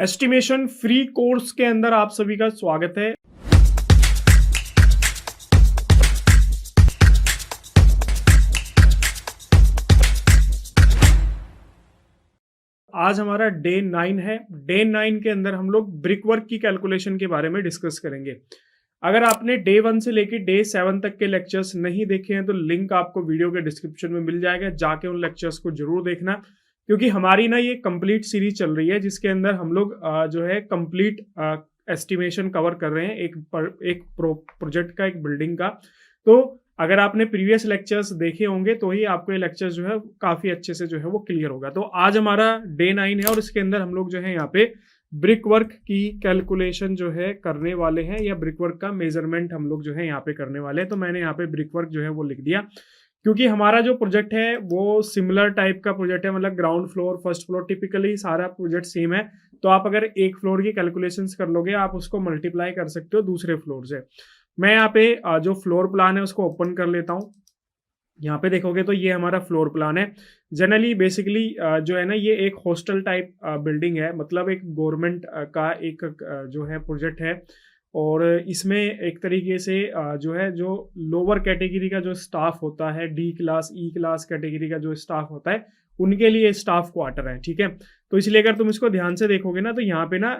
Estimation free course के अंदर आप सभी का स्वागत है। आज हमारा डे 9 है। डे 9 के अंदर हम लोग ब्रिक वर्क की कैलकुलेशन के बारे में डिस्कस करेंगे। अगर आपने डे 1 से लेकर डे 7 तक के लेक्चर्स नहीं देखे हैं तो लिंक आपको वीडियो के डिस्क्रिप्शन में मिल जाएगा, जाके उन लेक्चर्स को जरूर देखना, क्योंकि हमारी ना ये कंप्लीट सीरीज चल रही है जिसके अंदर हम लोग जो है कंप्लीट एस्टिमेशन कवर कर रहे हैं एक प्रोजेक्ट का, एक बिल्डिंग का। तो अगर आपने प्रीवियस लेक्चर्स देखे होंगे तो ही आपको ये लेक्चर्स जो है काफ़ी अच्छे से जो है वो क्लियर होगा। तो आज हमारा डे 9 है और इसके अंदर हम लोग जो है यहाँ पे ब्रिक वर्क की कैलकुलेशन जो है करने वाले हैं, या ब्रिक वर्क का मेजरमेंट हम लोग जो है यहाँ पे करने वाले हैं। तो मैंने यहाँ पे ब्रिक वर्क जो है वो लिख दिया, क्योंकि हमारा जो प्रोजेक्ट है वो सिमिलर टाइप का प्रोजेक्ट है, मतलब ground floor first floor, typically सारा प्रोजेक्ट सेम है। तो आप अगर एक फ्लोर की कैलकुलेशंस कर लोगे, आप उसको मल्टीप्लाई कर सकते हो दूसरे फ्लोर से। मैं यहाँ पे जो फ्लोर प्लान है उसको ओपन कर लेता हूँ। यहाँ पे देखोगे तो ये हमारा फ्लोर प्लान है। जनरली बेसिकली जो है ना, ये एक हॉस्टल टाइप बिल्डिंग है, मतलब एक गवर्नमेंट का एक जो है प्रोजेक्ट है। और इसमें एक तरीके से जो है जो लोअर कैटेगरी का जो स्टाफ होता है, डी क्लास ई क्लास कैटेगरी का जो स्टाफ होता है, उनके लिए स्टाफ क्वार्टर है। ठीक है, तो इसलिए अगर तुम इसको ध्यान से देखोगे ना तो यहाँ पे ना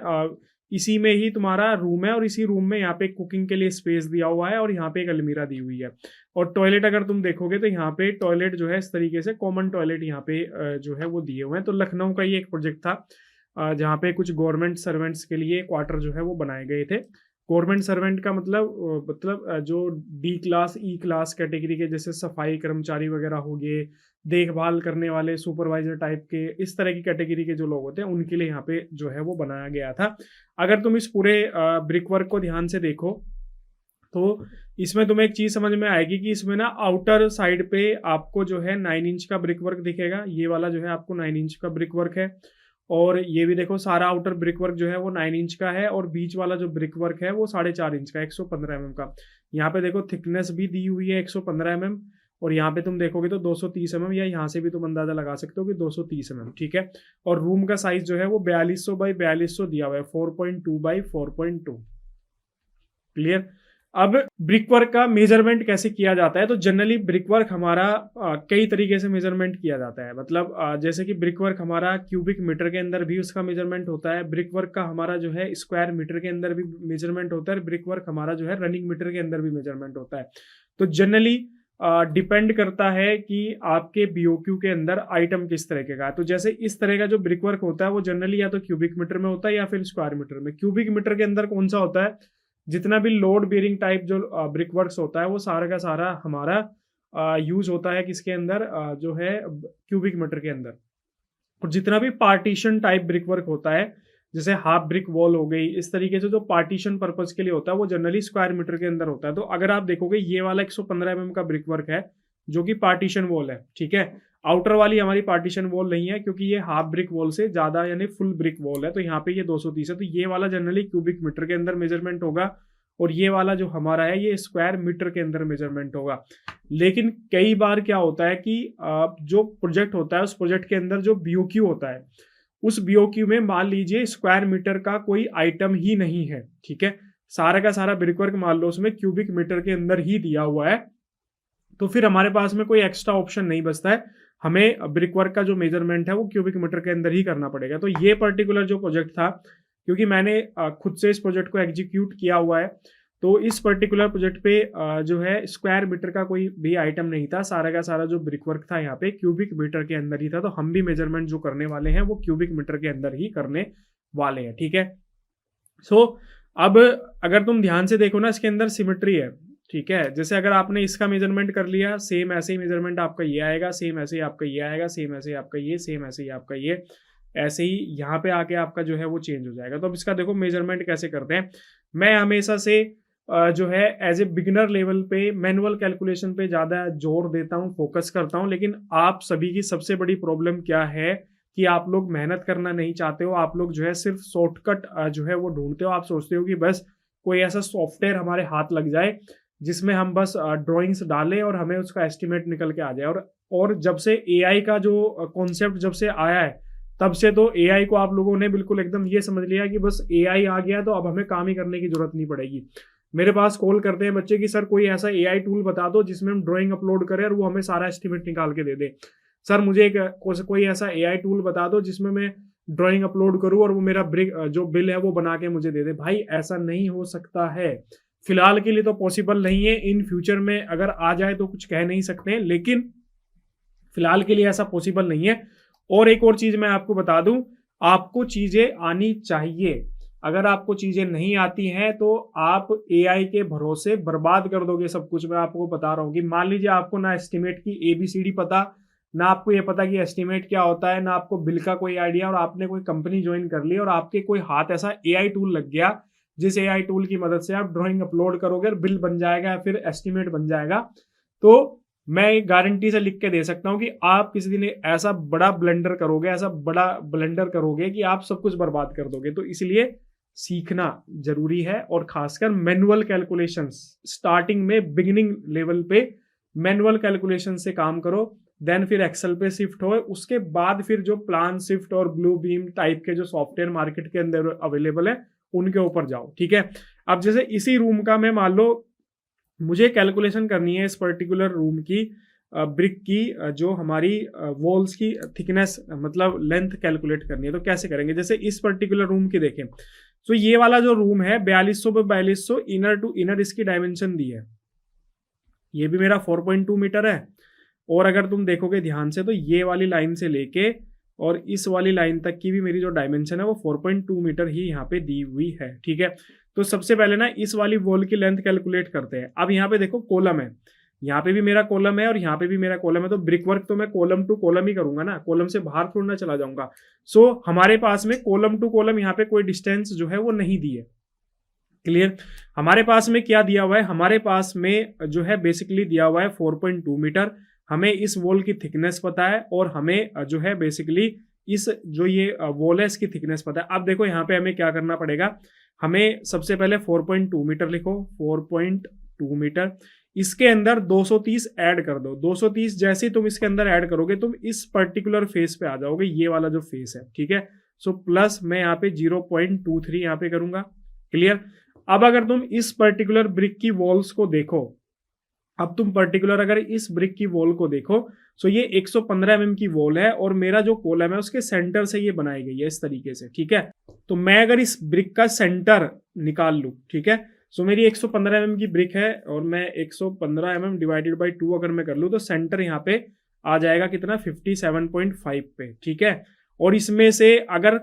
इसी में ही तुम्हारा रूम है, और इसी रूम में यहाँ पे कुकिंग के लिए स्पेस दिया हुआ है, और यहाँ पे एक अलमीरा दी हुई है। और टॉयलेट अगर तुम देखोगे तो यहाँ पे टॉयलेट जो है इस तरीके से कॉमन टॉयलेट यहाँ पे जो है वो दिए हुए हैं। तो लखनऊ का ये एक प्रोजेक्ट था जहाँ पे कुछ गवर्नमेंट सर्वेंट्स के लिए क्वार्टर जो है वो बनाए गए थे। गवर्नमेंट सर्वेंट का मतलब जो डी क्लास ई क्लास कैटेगरी के, जैसे सफाई कर्मचारी वगैरह हो गए, देखभाल करने वाले सुपरवाइजर टाइप के, इस तरह की कैटेगरी के जो लोग होते हैं उनके लिए यहाँ पे जो है वो बनाया गया था। अगर तुम इस पूरे ब्रिक वर्क को ध्यान से देखो तो इसमें तुम्हें एक चीज समझ में आएगी कि इसमें ना आउटर साइड पे आपको जो है 9 इंच का ब्रिक वर्क दिखेगा। ये वाला जो है आपको 9 इंच का ब्रिक वर्क है, और ये भी देखो सारा आउटर ब्रिक वर्क जो है वो 9 इंच का है, और बीच वाला जो ब्रिक वर्क है वो 4.5 इंच का, 115 mm का। यहाँ पे देखो थिकनेस भी दी हुई है 115 mm, और यहाँ पे तुम देखोगे तो 230 mm, या यहाँ से भी तुम अंदाजा लगा सकते हो कि 230 mm। ठीक है, और रूम का साइज जो है वो 4200 बाई 4200 दिया हुआ है, 4.2 बाई 4.2। क्लियर। अब ब्रिक वर्क का मेजरमेंट कैसे किया जाता है? तो जनरली ब्रिक वर्क हमारा कई तरीके से मेजरमेंट किया जाता है। मतलब जैसे कि ब्रिक वर्क हमारा क्यूबिक मीटर के अंदर भी उसका मेजरमेंट होता है, ब्रिक वर्क का हमारा जो है स्क्वायर मीटर के अंदर भी मेजरमेंट होता है, ब्रिक वर्क हमारा जो है रनिंग मीटर के अंदर भी मेजरमेंट होता है। तो जनरली डिपेंड करता है कि आपके बीओक्यू के अंदर आइटम किस तरह का है। तो जैसे इस तरह का जो ब्रिक वर्क होता है वो जनरली या तो क्यूबिक मीटर में होता है या फिर स्क्वायर मीटर में। क्यूबिक मीटर के अंदर कौन सा होता है? जितना भी लोड बेयरिंग टाइप जो ब्रिक वर्क्स होता है वो सारा का सारा हमारा यूज होता है किसके अंदर, जो है क्यूबिक मीटर के अंदर। और जितना भी पार्टीशन टाइप ब्रिक वर्क होता है, जैसे हाफ ब्रिक वॉल हो गई, इस तरीके से जो पार्टीशन पर्पज के लिए होता है वो जनरली स्क्वायर मीटर के अंदर होता है। तो अगर आप देखोगे ये वाला 115 mm का ब्रिक वर्क है जो कि पार्टीशन वॉल है। ठीक है, आउटर वाली हमारी पार्टीशन वॉल नहीं है, क्योंकि ये हाफ ब्रिक वॉल से ज्यादा यानी फुल ब्रिक वॉल है। तो यहाँ पे ये 230 है, तो ये वाला जनरली क्यूबिक मीटर के अंदर मेजरमेंट होगा, और ये वाला जो हमारा है ये स्क्वायर मीटर के अंदर मेजरमेंट होगा। लेकिन कई बार क्या होता है कि जो प्रोजेक्ट होता है उस प्रोजेक्ट के अंदर जो बीओक्यू होता है, उस बीओक्यू में मान लीजिए स्क्वायर मीटर का कोई आइटम ही नहीं है। ठीक है, सारा का सारा ब्रिक वर्क मान लो उसमें क्यूबिक मीटर के अंदर ही दिया हुआ है, तो फिर हमारे पास में कोई एक्स्ट्रा ऑप्शन नहीं बचता है, हमें ब्रिक वर्क का जो मेजरमेंट है वो क्यूबिक मीटर के अंदर ही करना पड़ेगा। तो ये पर्टिकुलर जो प्रोजेक्ट था, क्योंकि मैंने खुद से इस प्रोजेक्ट को एग्जीक्यूट किया हुआ है, तो इस पर्टिकुलर प्रोजेक्ट पे जो है स्क्वायर मीटर का कोई भी आइटम नहीं था, सारा का सारा जो ब्रिक वर्क था यहाँ पे क्यूबिक मीटर के अंदर ही था। तो हम भी मेजरमेंट जो करने वाले हैं वो क्यूबिक मीटर के अंदर ही करने वाले हैं। ठीक है, सो अब अगर तुम ध्यान से देखो ना, इसके अंदर सिमेट्री है। ठीक है, जैसे अगर आपने इसका मेजरमेंट कर लिया, सेम ऐसे ही मेजरमेंट आपका ये आएगा, सेम ऐसे ही आपका ये आएगा, सेम ऐसे ही आपका ये, सेम ऐसे ही आपका ये, ऐसे ही यहाँ पे आके आपका जो है वो चेंज हो जाएगा। तो अब इसका देखो मेजरमेंट कैसे करते हैं। मैं हमेशा से जो है एज ए बिगिनर लेवल पे मैनुअल कैलकुलेशन पे ज़्यादा जोर देता हूँ, फोकस करता हूँ। लेकिन आप सभी की सबसे बड़ी प्रॉब्लम क्या है कि आप लोग मेहनत करना नहीं चाहते हो, आप लोग जो है सिर्फ शॉर्टकट जो है वो ढूंढते हो। आप सोचते हो कि बस कोई ऐसा सॉफ्टवेयर हमारे हाथ लग जाए जिसमें हम बस ड्राइंग्स डालें और हमें उसका एस्टिमेट निकल के आ जाए। और जब से एआई का जो कॉन्सेप्ट जब से आया है तब से तो एआई को आप लोगों ने बिल्कुल एकदम ये समझ लिया कि बस एआई आ गया तो अब हमें काम ही करने की जरूरत नहीं पड़ेगी। मेरे पास कॉल करते हैं बच्चे कि सर कोई ऐसा एआई टूल बता दो जिसमें हम ड्राइंग अपलोड करें और वो हमें सारा एस्टिमेट निकाल के दे दे। सर मुझे कोई ऐसा एआई टूल बता दो जिसमें मैं ड्राइंग अपलोड करूं और वो मेरा जो बिल है वो बना के मुझे दे दे। भाई ऐसा नहीं हो सकता है, फिलहाल के लिए तो पॉसिबल नहीं है। इन फ्यूचर में अगर आ जाए तो कुछ कह नहीं सकते, लेकिन फिलहाल के लिए ऐसा पॉसिबल नहीं है। और एक और चीज मैं आपको बता दूं, आपको चीजें आनी चाहिए। अगर आपको चीजें नहीं आती हैं तो आप एआई के भरोसे बर्बाद कर दोगे सब कुछ। मैं आपको बता रहा हूँ कि मान लीजिए आपको ना एस्टिमेट की एबीसीडी पता, ना आपको ये पता कि एस्टिमेट क्या होता है, ना आपको बिल का कोई आइडिया, और आपने कोई कंपनी ज्वाइन कर ली और आपके कोई हाथ ऐसा एआई टूल लग गया जिस एआई टूल की मदद से आप ड्राइंग अपलोड करोगे और बिल बन जाएगा या फिर एस्टिमेट बन जाएगा, तो मैं एक गारंटी से लिख के दे सकता हूं कि आप किसी दिन ऐसा बड़ा ब्लंडर करोगे कि आप सब कुछ बर्बाद कर दोगे। तो इसलिए सीखना जरूरी है, और खासकर मैनुअल कैलकुलेशंस स्टार्टिंग में बिगिनिंग लेवल पे मैनुअल कैलकुलेशन से काम करो, देन फिर एक्सेल पे शिफ्ट हो, उसके बाद फिर जो प्लान शिफ्ट और ब्लू बीम टाइप के जो सॉफ्टवेयर मार्केट के अंदर अवेलेबल है उनके ऊपर जाओ। ठीक है, अब जैसे इसी रूम का मैं मान लो मुझे कैलकुलेशन करनी है इस पर्टिकुलर रूम की ब्रिक की जो हमारी वॉल्स की थिकनेस मतलब लेंथ कैलकुलेट करनी है, तो कैसे करेंगे। जैसे इस पर्टिकुलर रूम की देखें तो ये वाला जो रूम है 4200 पे 4200 इनर टू इनर इसकी डायमेंशन दी है, ये भी मेरा 4.2 मीटर है। और अगर तुम देखोगे ध्यान से तो ये वाली लाइन से लेके और इस वाली लाइन तक की भी मेरी जो डायमेंशन है वो 4.2 मीटर ही यहाँ पे दी हुई है। ठीक है, तो सबसे पहले ना इस वाली वॉल की लेंथ कैलकुलेट करते हैं। अब यहाँ पे देखो कॉलम है, यहाँ पे भी मेरा कॉलम है और यहाँ पे भी मेरा कॉलम है, तो ब्रिक वर्क तो मैं कॉलम टू कॉलम ही करूंगा ना, कॉलम से बाहर थोड़ा ना चला जाऊंगा। सो हमारे पास में कॉलम टू कॉलम यहाँ पे कोई डिस्टेंस जो है वो नहीं दी है। क्लियर, हमारे पास में क्या दिया हुआ है, हमारे पास में जो है बेसिकली दिया हुआ है 4.2 मीटर। हमें इस वॉल की थिकनेस पता है और हमें जो है बेसिकली इस जो ये वॉल है इसकी थिकनेस पता है। अब देखो यहाँ पे हमें क्या करना पड़ेगा, हमें सबसे पहले 4.2 मीटर लिखो, 4.2 मीटर, इसके अंदर 230 ऐड कर दो। 230 जैसे ही तुम इसके अंदर ऐड करोगे तुम इस पर्टिकुलर फेस पे आ जाओगे, ये वाला जो फेस है। ठीक है, सो प्लस मैं यहाँ पे 0.23 यहाँ पे करूंगा। क्लियर, अब अगर तुम इस पर्टिकुलर ब्रिक की वॉल्स को देखो, अब तुम पर्टिकुलर अगर इस ब्रिक की वॉल को देखो तो ये 115 mm की वॉल है और मेरा जो कॉलम है उसके सेंटर से ये बनाई गई है इस तरीके से। ठीक है, तो मैं अगर इस ब्रिक का सेंटर निकाल लूं, ठीक है, सो मेरी 115 mm की ब्रिक है और मैं 115 mm डिवाइडेड बाई 2 अगर मैं कर लूं तो सेंटर यहाँ पे आ जाएगा कितना 57.5 पे। ठीक है, और इसमें से अगर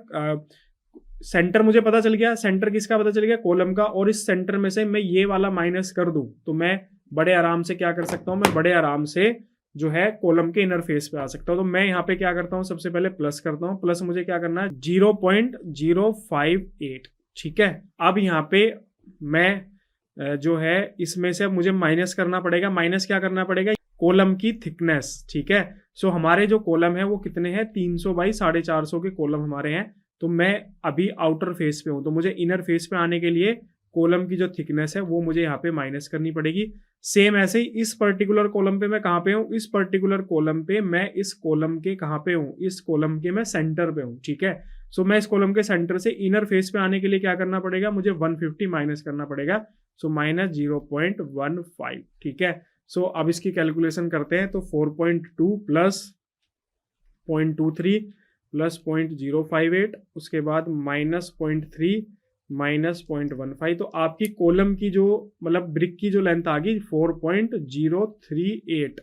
सेंटर मुझे पता चल गया, सेंटर किसका पता चल गया, कॉलम का, और इस सेंटर में से मैं ये वाला माइनस कर दूं तो मैं बड़े आराम से क्या कर सकता हूं, मैं बड़े आराम से जो है कॉलम के इनर फेस पे आ सकता हूं। तो मैं यहाँ पे क्या करता हूं, सबसे पहले प्लस करता हूं, प्लस मुझे क्या करना है 0.058। ठीक है, अब यहाँ पे मैं जो है इसमें से अब मुझे माइनस करना पड़ेगा, माइनस क्या करना पड़ेगा, कॉलम की थिकनेस। ठीक है, सो हमारे जो कॉलम है वो कितने हैं 300 बाई 450 के कॉलम हमारे हैं। तो मैं अभी आउटर फेस पे हूं तो मुझे इनर फेस पे आने के लिए कॉलम की जो थिकनेस है वो मुझे यहाँ पे माइनस करनी पड़ेगी। सेम ऐसे ही इस पर्टिकुलर कॉलम पे मैं कहाँ पे हूँ, इस पर्टिकुलर कॉलम पे मैं इस कॉलम के कहाँ पे हूँ, इस कॉलम के मैं सेंटर पे हूँ। ठीक है, सो मैं इस कॉलम के सेंटर से इनर फेस पे आने के लिए क्या करना पड़ेगा, मुझे 150 माइनस करना पड़ेगा, सो माइनस 0.15। ठीक है, सो अब इसकी कैलकुलेशन करते हैं, तो 4.2 प्लस 0.23 प्लस 0.058 उसके बाद माइनस 0.3 माइनस 0.15, तो आपकी कॉलम की जो मतलब ब्रिक की जो लेंथ आ गई 4.038,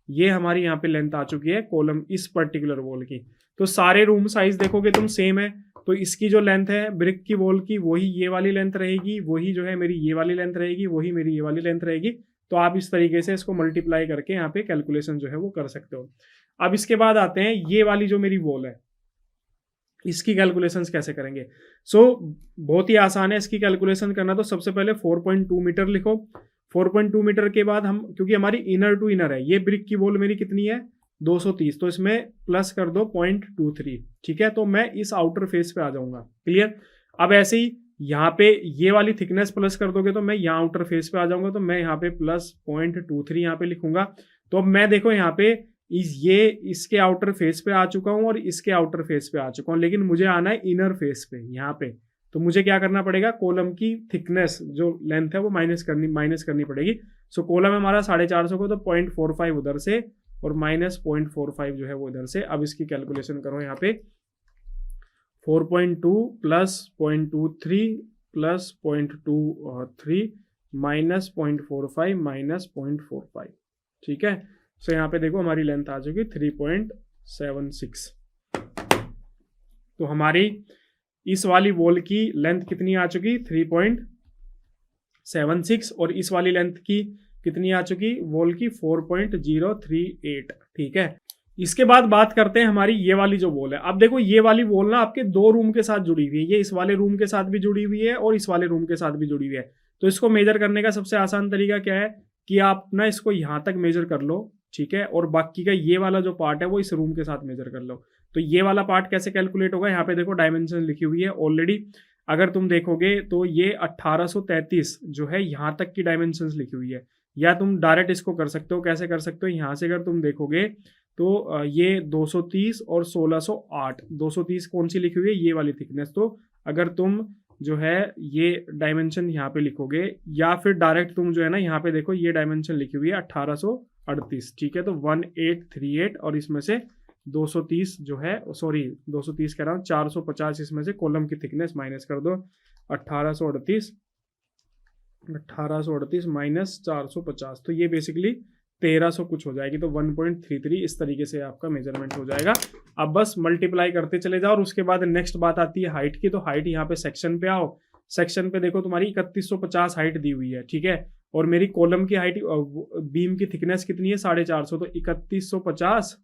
ये हमारी यहाँ पे लेंथ आ चुकी है कॉलम इस पर्टिकुलर वॉल की। तो सारे रूम साइज देखोगे तुम सेम है, तो इसकी जो लेंथ है ब्रिक की वॉल की वही ये वाली लेंथ रहेगी, वही जो है मेरी ये वाली लेंथ रहेगी, वही मेरी ये वाली लेंथ रहेगी। तो आप इस तरीके से इसको मल्टीप्लाई करके यहाँ पे कैलकुलेशन जो है वो कर सकते हो। अब इसके बाद आते हैं ये वाली जो मेरी वॉल है इसकी कैलकुलेशंस कैसे करेंगे। सो बहुत ही आसान है इसकी कैलकुलेशन करना। तो सबसे पहले 4.2 मीटर लिखो, 4.2 मीटर के बाद हम, क्योंकि हमारी इनर टू इनर है, ये ब्रिक की वॉल मेरी कितनी है 230, तो इसमें प्लस कर दो 0.23। ठीक है, तो मैं इस आउटर फेस पे आ जाऊंगा। क्लियर, अब ऐसे ही यहाँ पे ये वाली थिकनेस प्लस कर दोगे तो मैं यहाँ आउटर फेस पे आ जाऊंगा, तो मैं यहाँ पे प्लस 0.23 यहाँ पे लिखूंगा। तो अब मैं देखो यहाँ पे ये इसके आउटर फेस पे आ चुका हूँ और इसके आउटर फेस पे आ चुका हूँ, लेकिन मुझे आना है इनर फेस पे यहाँ पे। तो मुझे क्या करना पड़ेगा, कॉलम की थिकनेस जो लेंथ है वो माइनस करनी पड़ेगी। सो कॉलम है हमारा 450 को, तो 0.45 उधर से और माइनस 0.45 जो है वो इधर से। अब इसकी कैलकुलेशन करो यहाँ पे, 4.2 प्लस 0.23 प्लस 0.23 माइनस 0.45 माइनस 0.45, ठीक है। सो यहाँ पे देखो हमारी लेंथ आ चुकी 3.76। तो हमारी इस वाली वॉल की लेंथ कितनी आ चुकी 3.76 और इस वाली लेंथ की कितनी आ चुकी वॉल की 4.038, ठीक है। इसके बाद बात करते हैं हमारी ये वाली जो वॉल है। अब देखो ये वाली वॉल ना आपके दो रूम के साथ जुड़ी हुई है, ये इस वाले रूम के साथ भी जुड़ी हुई है और इस वाले रूम के साथ भी जुड़ी हुई है। तो इसको मेजर करने का सबसे आसान तरीका क्या है कि आप ना इसको यहां तक मेजर कर लो, ठीक है, और बाकी का ये वाला जो पार्ट है वो इस रूम के साथ मेजर कर लो। तो ये वाला पार्ट कैसे कैलकुलेट होगा, यहाँ पे देखो डायमेंशन लिखी हुई है ऑलरेडी। अगर तुम देखोगे तो ये 1833 जो है यहाँ तक की डायमेंशन लिखी हुई है, या तुम डायरेक्ट इसको कर सकते हो। कैसे कर सकते हो, यहाँ से अगर तुम देखोगे तो ये 230 और 1608, 230 कौन सी लिखी हुई है, ये वाली थिकनेस। तो अगर तुम जो है ये डायमेंशन यहाँ पे लिखोगे, या फिर डायरेक्ट तुम जो है ना यहाँ पे देखो ये डायमेंशन लिखी हुई है 1838, ठीक है। तो 1838 और इसमें से 230 जो है, सॉरी 230 कह रहा हूँ, 450 इसमें से कॉलम की थिकनेस माइनस कर दो। 1838 माइनस 450, तो ये बेसिकली 1300 कुछ हो जाएगी। तो 1.33 इस तरीके से आपका मेजरमेंट हो जाएगा। अब बस मल्टीप्लाई करते चले जाओ और उसके बाद नेक्स्ट बात आती है हाइट की। तो हाइट यहाँ पे सेक्शन पे आओ, सेक्शन पे देखो तुम्हारी 3150 हाइट दी हुई है, ठीक है। और मेरी कॉलम की हाइट, बीम की थिकनेस कितनी है 450, तो 3150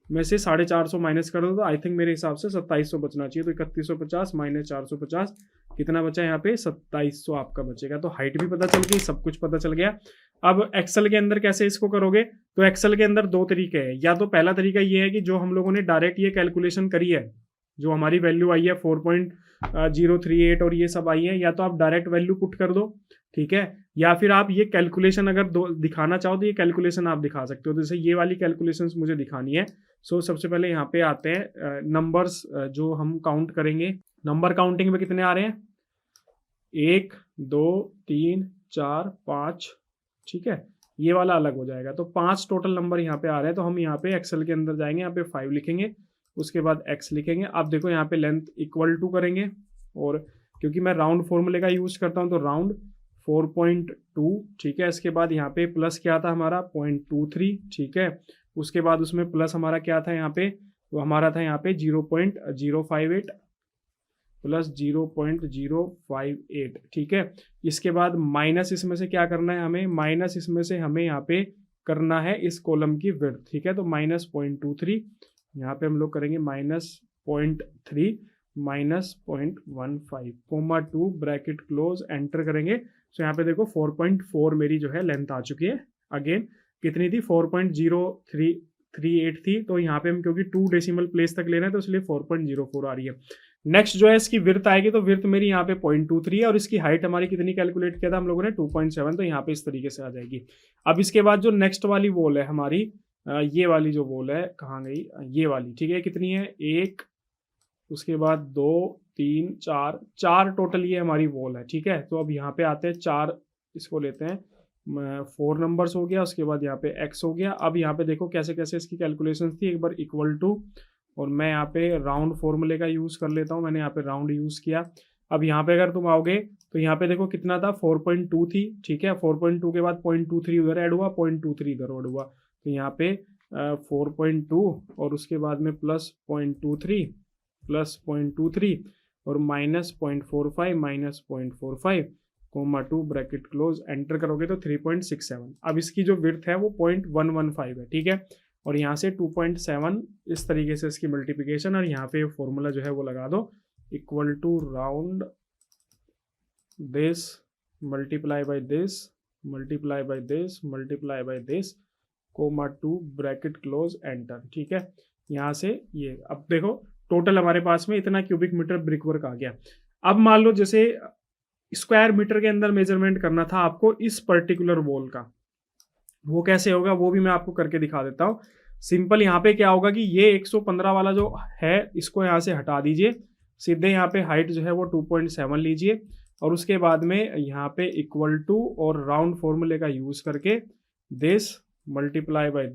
में से 450 माइनस कर दो तो आई थिंक मेरे हिसाब से 2700 बचना चाहिए। तो 3150 माइनस 450 कितना बचा यहाँ पे, 2700 आपका बचेगा। तो हाइट भी पता चल गई, सब कुछ पता चल गया। अब एक्सेल के अंदर कैसे इसको करोगे, तो एक्सेल के अंदर दो तरीके हैं। या तो पहला तरीका ये है कि जो हम लोगों ने डायरेक्ट ये कैलकुलेशन करी है, जो हमारी वैल्यू आई है 4.038 और ये सब आई है, या तो आप डायरेक्ट वैल्यू पुट कर दो, ठीक है। या फिर आप ये कैलकुलेशन अगर दिखाना चाहो तो ये कैलकुलेशन आप दिखा सकते हो। तो जैसे ये वाली कैलकुलेशंस मुझे दिखानी है। सो सबसे पहले यहाँ पे आते हैं नंबर्स जो हम काउंट करेंगे। नंबर काउंटिंग में कितने आ रहे हैं, 1 2 3 4 5, ठीक है। ये वाला अलग हो जाएगा, तो 5 टोटल नंबर यहाँ पे आ रहे हैं। तो हम यहाँ पे एक्सेल के अंदर जाएंगे, यहाँ पे 5 लिखेंगे, उसके बाद x लिखेंगे। अब देखो यहाँ पे लेंथ इक्वल टू करेंगे, और क्योंकि मैं राउंड फॉर्मूले का यूज करता हूँ तो राउंड 4.2, ठीक है। इसके बाद यहाँ पे प्लस क्या था हमारा 0.23, ठीक है। उसके बाद उसमें प्लस हमारा क्या था यहाँ पे, तो हमारा था यहाँ पे 0.058 प्लस 0.058, ठीक है। इसके बाद माइनस इसमें से क्या करना है हमें, माइनस इसमें से हमें यहाँ पे करना है इस कॉलम की विड्थ, ठीक है। तो माइनस 0.23 यहाँ पे हम लोग करेंगे, minus 0.3 minus 0.15 comma 2 bracket close, enter करेंगे। तो यहाँ पे देखो 4.4 मेरी जो है लेंथ आ चुकी है। अगेन कितनी थी, 4.038 थी। तो यहाँ पे हम क्योंकि 2 डेसिमल प्लेस तक ले रहे हैं तो इसलिए 4.04 आ रही है। नेक्स्ट जो है इसकी विर्थ आएगी, तो विर्थ मेरी यहाँ पे 0.23 है और इसकी हाइट हमारी कितनी कैलकुलेट किया था हम लोगों ने 2.7, तो यहाँ पे इस तरीके से आ जाएगी। अब इसके बाद जो नेक्स्ट वाली वॉल है हमारी, ये वाली जो वॉल है कहाँ गई, ये वाली, ठीक है। कितनी है, 1, उसके बाद 2 3 4 टोटल ये हमारी वॉल है, ठीक है। तो अब यहाँ पे आते हैं 4, इसको लेते हैं 4 नंबर्स हो गया। उसके बाद यहाँ पे x हो गया। अब यहाँ पे देखो कैसे कैसे इसकी कैलकुलेशन थी, एक बार इक्वल टू, और मैं यहाँ पे राउंड फॉर्मूले का यूज़ कर लेता हूँ, मैंने यहाँ पे राउंड यूज़ किया। अब यहाँ पे अगर तुम आओगे तो यहाँ पे देखो कितना था, 4.2 थी, ठीक है। 4.2 के बाद 0.23 उधर ऐड हुआ, 0.23 इधर ऐड हुआ, तो यहाँ पे 4.2 और उसके बाद में प्लस 0.23 प्लस 0.23 और minus 0.45 minus 0.45 comma 2 bracket close, enter करोगे तो 3.67। अब इसकी जो विड्थ है वो 0.115 है, ठीक है। और यहाँ से 2.7 इस तरीके से इसकी मल्टीप्लिकेशन, और यहाँ पे फॉर्मूला जो है वो लगा दो, equal to round this multiply by this multiply by this multiply by this comma 2 bracket close, enter, ठीक है। यहाँ से ये अब देखो टोटल हमारे पास में इतना क्यूबिक मीटर ब्रिक वर्क आ गया। अब मान लो जैसे स्क्वायर मीटर के अंदर मेजरमेंट करना था आपको इस पर्टिकुलर वॉल का, वो कैसे होगा वो भी मैं आपको करके दिखा देता हूँ। सिंपल यहाँ पे क्या होगा कि ये 115 वाला जो है इसको यहाँ से हटा दीजिए, सीधे यहाँ पे हाइट जो है वो 2.7 लीजिए और उसके बाद में यहाँ पे इक्वल टू और राउंड फॉर्मूले का यूज करके this multiply by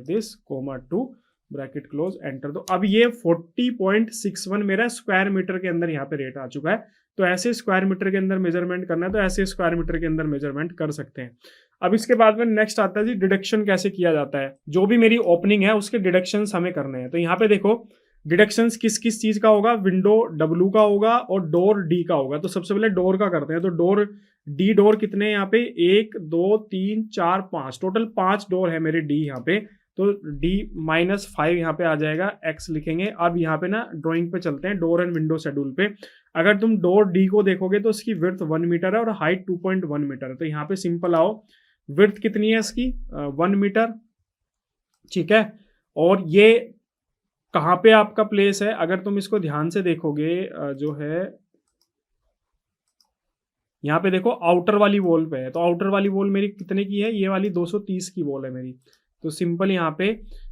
this comma 2 bracket close, enter दो। अब ये 40.61 मेरा स्क्वायर मीटर के अंदर यहाँ पे रेट आ चुका है। तो ऐसे स्क्वायर मीटर के अंदर मेजरमेंट करना है तो ऐसे स्क्वायर मीटर के अंदर मेजरमेंट कर सकते हैं। अब इसके बाद में नेक्स्ट आता है जी डिडक्शन कैसे किया जाता है। जो भी मेरी ओपनिंग है उसके डिडक्शंस हमें करने हैं। तो यहाँ पे देखो डिडक्शंस किस किस चीज का होगा, विंडो W का होगा और डोर D का होगा। तो सबसे पहले डोर का करते हैं। तो डोर D डोर कितने हैं यहाँ पे, 1 2 3 4 5, टोटल 5 डोर है मेरे D यहाँ पे। तो D -5 यहाँ पे आ जाएगा, X लिखेंगे। अब यहाँ पे ना ड्राइंग पे चलते हैं, डोर एंड विंडो शेड्यूल पे। अगर तुम डोर D को देखोगे तो इसकी विड्थ 1 मीटर है और हाइट 2.1 मीटर है। तो यहाँ पे सिंपल आओ, विड्थ कितनी है इसकी 1 मीटर, ठीक है। और ये कहाँ पे आपका प्लेस है, अगर तुम इसको ध्यान से देखोगे जो है यहाँ पे देखो आउटर वाली वॉल पे है। तो आउटर वाली वॉल मेरी कितने की है, ये वाली 230 की वॉल है मेरी। तो सिंपल यहाँ पे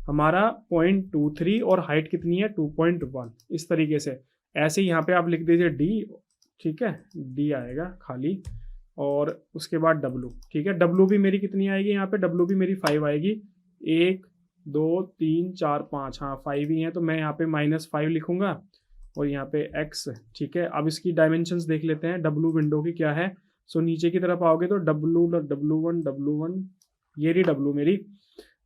हमारा 0.23 और हाइट कितनी है 2.1, इस तरीके से। ऐसे ही यहाँ पे आप लिख दीजिए D, ठीक है, D आएगा खाली और उसके बाद W, ठीक है। W भी मेरी कितनी आएगी यहाँ पे, W भी मेरी 5 आएगी, 1 2 3 4 5, हाँ 5 ही है। तो मैं यहाँ पे -5 लिखूंगा और यहाँ पे X, ठीक है। अब इसकी डायमेंशंस देख लेते हैं W विंडो की क्या है। सो नीचे की तरफ आओगे तो W1 ये रही W मेरी।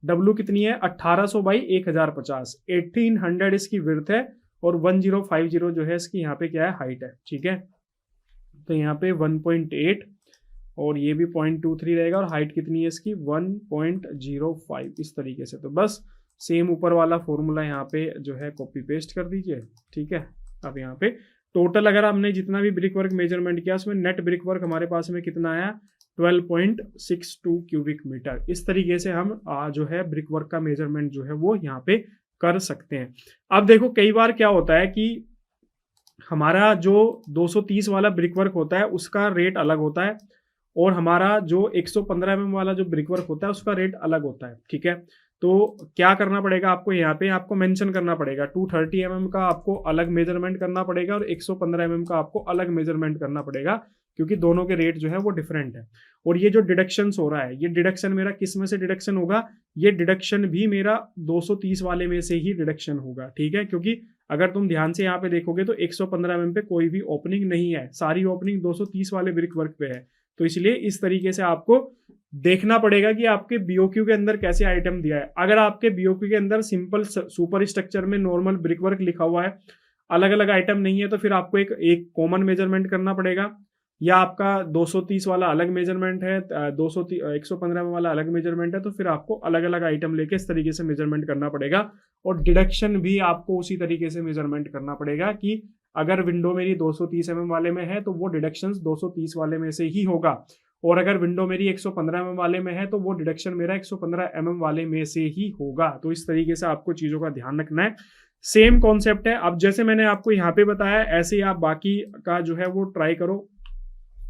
W कितनी है 1800 बाई 1050, 1800 इसकी विड्थ है और 1050 जो है इसकी यहाँ पे क्या है हाइट है, ठीक है। तो यहाँ पे 1.8 और ये भी 0.23 रहेगा और हाइट कितनी है इसकी 1.05, इस तरीके से। तो बस सेम ऊपर वाला फॉर्मूला यहाँ पे जो है कॉपी पेस्ट कर दीजिए, ठीक है। अब यहाँ पे टोटल अगर हमने जितना भी ब्रिक वर्क मेजरमेंट किया उसमें नेट ब्रिक वर्क हमारे पास में कितना आया 12.62 क्यूबिक मीटर। इस तरीके से हम जो है ब्रिक वर्क का मेजरमेंट जो है वो यहाँ पे कर सकते हैं। अब देखो कई बार क्या होता है कि हमारा जो 230 वाला ब्रिक वर्क होता है उसका रेट अलग होता है और हमारा जो 115 mm वाला जो ब्रिक वर्क होता है उसका रेट अलग होता है, ठीक है। तो क्या करना पड़ेगा आपको, यहाँ पे आपको मेंशन करना पड़ेगा 230 mm का आपको अलग मेजरमेंट करना पड़ेगा और 115 mm का आपको अलग मेजरमेंट करना पड़ेगा, क्योंकि दोनों के रेट जो है वो डिफरेंट है। और ये जो डिडक्शन हो रहा है, ये डिडक्शन मेरा किस में से डिडक्शन होगा, ये डिडक्शन भी मेरा 230 वाले में से ही डिडक्शन होगा, ठीक है। क्योंकि अगर तुम ध्यान से यहाँ पे देखोगे तो 115 mm पे कोई भी ओपनिंग नहीं है, सारी ओपनिंग 230 वाले ब्रिक वर्क पे है। तो इसलिए इस तरीके से आपको देखना पड़ेगा कि आपके बीओक्यू के अंदर कैसे आइटम दिया है। अगर आपके बीओक्यू के अंदर सिंपल सुपर स्ट्रक्चर में नॉर्मल ब्रिक वर्क लिखा हुआ है, अलग अलग आइटम नहीं है, तो फिर आपको एक कॉमन मेजरमेंट करना पड़ेगा, या आपका 230 वाला अलग मेजरमेंट है, 115 वाला अलग मेजरमेंट है, तो फिर आपको अलग अलग आइटम लेके इस तरीके से मेजरमेंट करना पड़ेगा। और डिडक्शन भी आपको उसी तरीके से मेजरमेंट करना पड़ेगा कि अगर विंडो मेरी 230 mm वाले में है तो वो डिडक्शन 230 वाले में से ही होगा, और अगर विंडो मेरी 115 mm वाले में है तो वो डिडक्शन मेरा 115 mm वाले में से ही होगा। तो इस तरीके से आपको चीज़ों का ध्यान रखना है। सेम कॉन्सेप्ट है। अब जैसे मैंने आपको यहाँ पे बताया ऐसे ही आप बाकी का जो है वो ट्राई करो,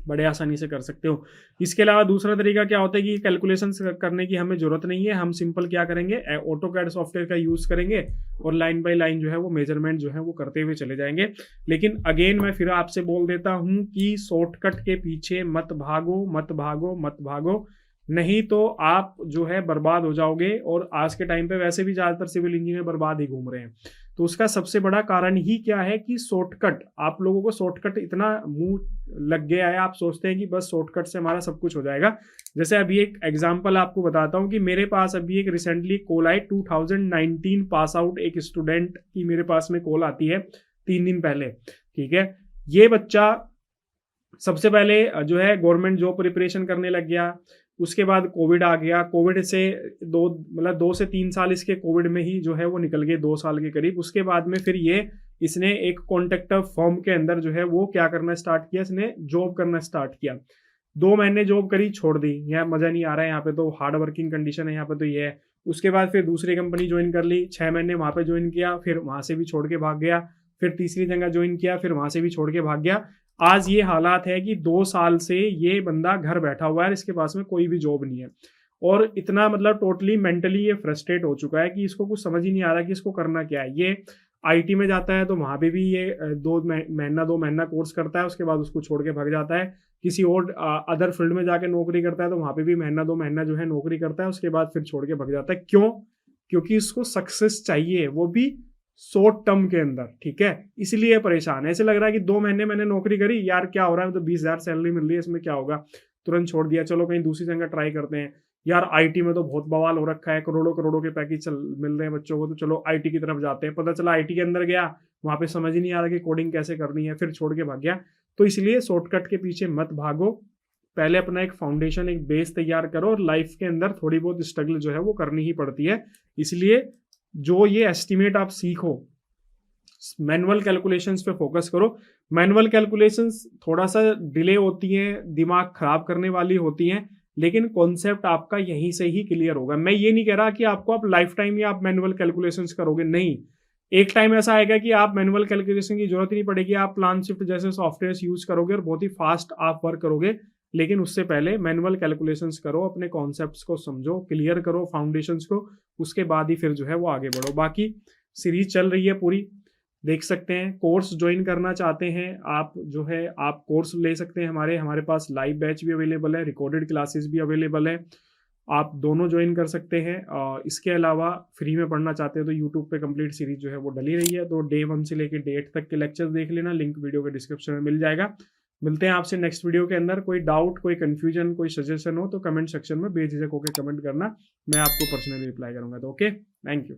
बड़े आसानी से कर सकते हो। इसके अलावा दूसरा तरीका क्या होता है कि कैलकुलेशंस करने की हमें जरूरत नहीं है, हम सिंपल क्या करेंगे, ऑटोकैड सॉफ्टवेयर का यूज करेंगे और लाइन बाय लाइन जो है वो मेजरमेंट जो है वो करते हुए चले जाएंगे। लेकिन अगेन मैं फिर आपसे बोल देता हूं कि शॉर्टकट के पीछे मत भागो, नहीं तो आप जो है बर्बाद हो जाओगे। और आज के टाइम पे वैसे भी ज्यादातर सिविल इंजीनियर बर्बाद ही घूम रहे हैं। तो उसका सबसे बड़ा कारण ही क्या है कि शॉर्टकट, आप लोगों को शॉर्टकट इतना मुंह लग गया है, आप सोचते हैं कि बस शॉर्टकट से हमारा सब कुछ हो जाएगा। जैसे अभी एक एग्जांपल आपको बताता हूं कि मेरे पास अभी एक रिसेंटली कॉल आई, 2019 पास आउट एक स्टूडेंट की मेरे पास में कॉल आती है 3 दिन पहले, ठीक है। ये बच्चा सबसे पहले जो है गवर्नमेंट जॉब प्रिपरेशन करने लग गया, उसके बाद कोविड आ गया, कोविड से 2 से 3 साल इसके कोविड में ही जो है वो निकल गए, 2 साल के करीब। उसके बाद में फिर इसने एक कॉन्ट्रैक्टर फर्म के अंदर जो है वो क्या करना स्टार्ट किया, इसने जॉब करना स्टार्ट किया। 2 महीने जॉब करी, छोड़ दी, यहाँ मजा नहीं आ रहा है, यहाँ पे तो हार्ड वर्किंग कंडीशन है, यहाँ पे तो ये है। उसके बाद फिर दूसरी कंपनी ज्वाइन कर ली, 6 महीने वहां पे ज्वाइन किया, फिर वहां से भी छोड़ के भाग गया, फिर तीसरी जगह ज्वाइन किया, फिर वहां से भी छोड़ के भाग गया। आज ये हालात है कि 2 साल से ये बंदा घर बैठा हुआ है, इसके पास में कोई भी जॉब नहीं है। और इतना मतलब टोटली मेंटली ये फ्रस्ट्रेट हो चुका है कि इसको कुछ समझ ही नहीं आ रहा कि इसको करना क्या है। ये आईटी में जाता है तो वहाँ पे भी ये 2 महीना कोर्स करता है, उसके बाद उसको छोड़ के भाग जाता है। किसी और अदर फील्ड में जाके नौकरी करता है तो वहाँ पे भी महीना 2 महीना जो है नौकरी करता है, उसके बाद फिर छोड़ के भाग जाता है। क्यों? क्योंकि इसको सक्सेस चाहिए, वो भी शॉर्ट टर्म के अंदर, ठीक है, इसलिए परेशान है। ऐसे लग रहा है कि 2 महीने मैंने नौकरी करी, यार क्या हो रहा है, तो 20,000 सैलरी मिल रही है, इसमें क्या होगा, तुरंत छोड़ दिया, चलो कहीं दूसरी जगह ट्राई करते हैं। यार आईटी में तो बहुत बवाल हो रखा है, करोड़ों करोड़ों के पैकेज मिल रहे हैं बच्चों को, तो चलो आईटी की तरफ जाते हैं। पता चला आईटी के अंदर गया, वहां पे समझ ही नहीं आ रहा कि कोडिंग कैसे करनी है, फिर छोड़ के भाग गया। तो इसलिए शॉर्टकट के पीछे मत भागो, पहले अपना एक फाउंडेशन, एक बेस तैयार करो, और लाइफ के अंदर थोड़ी बहुत स्ट्रगल जो है वो करनी ही पड़ती है। इसलिए जो ये एस्टिमेट आप सीखो, मैनुअल कैलकुलेशंस पे फोकस करो। मैनुअल कैलकुलेशंस थोड़ा सा डिले होती हैं, दिमाग खराब करने वाली होती हैं, लेकिन कॉन्सेप्ट आपका यहीं से ही क्लियर होगा। मैं ये नहीं कह रहा कि आपको आप लाइफ टाइम ही आप मैनुअल कैलकुलेशंस करोगे, नहीं। एक टाइम ऐसा आएगा कि आप मैनुअल कैलकुलेशन की जरूरत ही नहीं पड़ेगी, आप प्लान शिफ्ट जैसे सॉफ्टवेयर यूज करोगे और बहुत ही फास्ट आप वर्क करोगे। लेकिन उससे पहले मैनुअल कैलकुलेशंस करो, अपने कॉन्सेप्ट्स को समझो, क्लियर करो फाउंडेशंस को, उसके बाद ही फिर जो है वो आगे बढ़ो। बाकी सीरीज चल रही है पूरी, देख सकते हैं। कोर्स ज्वाइन करना चाहते हैं आप, जो है आप कोर्स ले सकते हैं हमारे पास लाइव बैच भी अवेलेबल है, रिकॉर्डेड क्लासेस भी अवेलेबल है, आप दोनों ज्वाइन कर सकते हैं। इसके अलावा फ्री में पढ़ना चाहते हैं तो यूट्यूब पे कंप्लीट सीरीज जो है वो डली रही है, तो डे 1 से लेकर डे 8 तक के लेक्चर्स देख लेना, लिंक वीडियो के डिस्क्रिप्शन में मिल जाएगा। मिलते हैं आपसे नेक्स्ट वीडियो के अंदर। कोई डाउट, कोई कंफ्यूजन, कोई सजेशन हो तो कमेंट सेक्शन में बेझिझक होकर कमेंट करना, मैं आपको पर्सनली रिप्लाई करूंगा। तो ओके, थैंक यू।